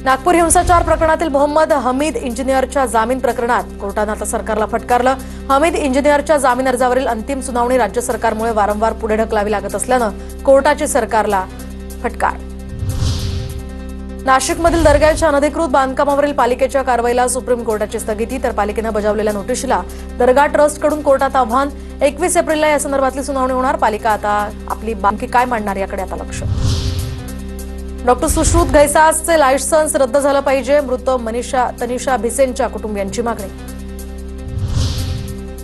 नागपूर हिंसाचार प्रकरणातील मोहम्मद हमीद इंजिनियरच्या जामीन प्रकरणात कोर्टाने आता सरकारला फटकारलं। हमीद इंजिनियरच्या जामीन अर्जावरील अंतिम सुनावणी राज्य सरकारमुळे वारंवार पुढे ढकलावी लागत असल्यानं कोर्टाची सरकारला फटकार। नाशिकमधील दर्ग्याच्या अनधिकृत बांधकामावरील पालिकेच्या कारवाईला सुप्रीम कोर्टाची स्थगिती, तर पालिकेने बजावलेल्या नोटीसला दर्गा ट्रस्टकडून कोर्टात आव्हान। 21 एप्रिलला या संदर्भातली सुनावणी होणार। पालिका आता आपली बांधकी काय मांडणार याकडे आता लक्ष। डॉक्टर सुश्रुत घैसासचे लायसन्स रद्द झालं पाहिजे, मृत तनिषा भिसेंच्या कुटुंबियांची मागणी।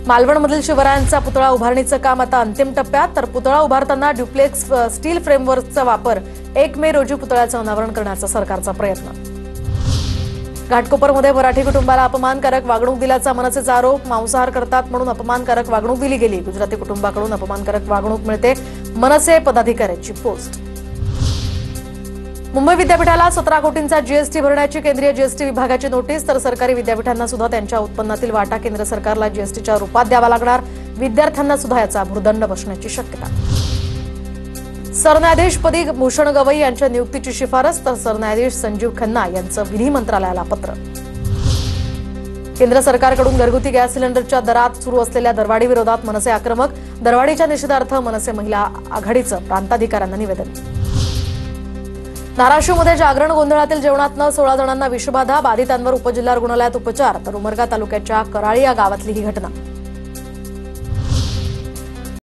मालवणमधील शिवरायांचा पुतळा उभारणीचं काम आता अंतिम टप्प्यात, तर पुतळा उभारताना ड्युप्लेक्स स्टील फ्रेमवर्कचा वापर 1 मे रोजी पुतळ्याचं अनावरण करण्याचा सरकारचा प्रयत्न। घाटकोपरमध्ये मराठी कुटुंबाला अपमानकारक वागणूक दिल्याचा मनसेचा आरोप। मांसाहार करतात म्हणून अपमानकारक वागणूक दिली गेली। गुजराती कुटुंबाकडून अपमानकारक वागणूक मिळते, मनसे पदाधिकाऱ्याची पोस्ट। मुंबई विद्यापीठाला 17 कोटींचा जीएसटी भरण्याची केंद्रीय जीएसटी विभागाची नोटीस, तर सरकारी विद्यापीठांना सुद्धा त्यांच्या उत्पन्नातील वाटा केंद्र सरकारला जीएसटीच्या रूपात द्यावा लागणार। विद्यार्थ्यांना सुद्धा याचा भुर्दंड बसण्याची शक्यता। सरन्यायाधीशपदी भूषण गवई यांच्या नियुक्तीची शिफारस, तर सरन्यायाधीश संजीव खन्ना यांचं विधी मंत्रालयाला पत्र। केंद्र सरकारकडून घरगुती गॅस सिलेंडरच्या दरात सुरू असलेल्या दरवाढी विरोधात मनसे आक्रमक। दरवाढीच्या निषेधार्थ मनसे महिला आघाडीचं प्रांताधिकाऱ्यांना निवेदन। धाराशिवमध्ये जागरण गोंधळातील जेवणातनं 16 जणांना विषबाधा, बाधितांवर उपजिल्हा रुग्णालयात उपचार, तर उमरगा तालुक्याच्या कराळी या गावातली ही घटना।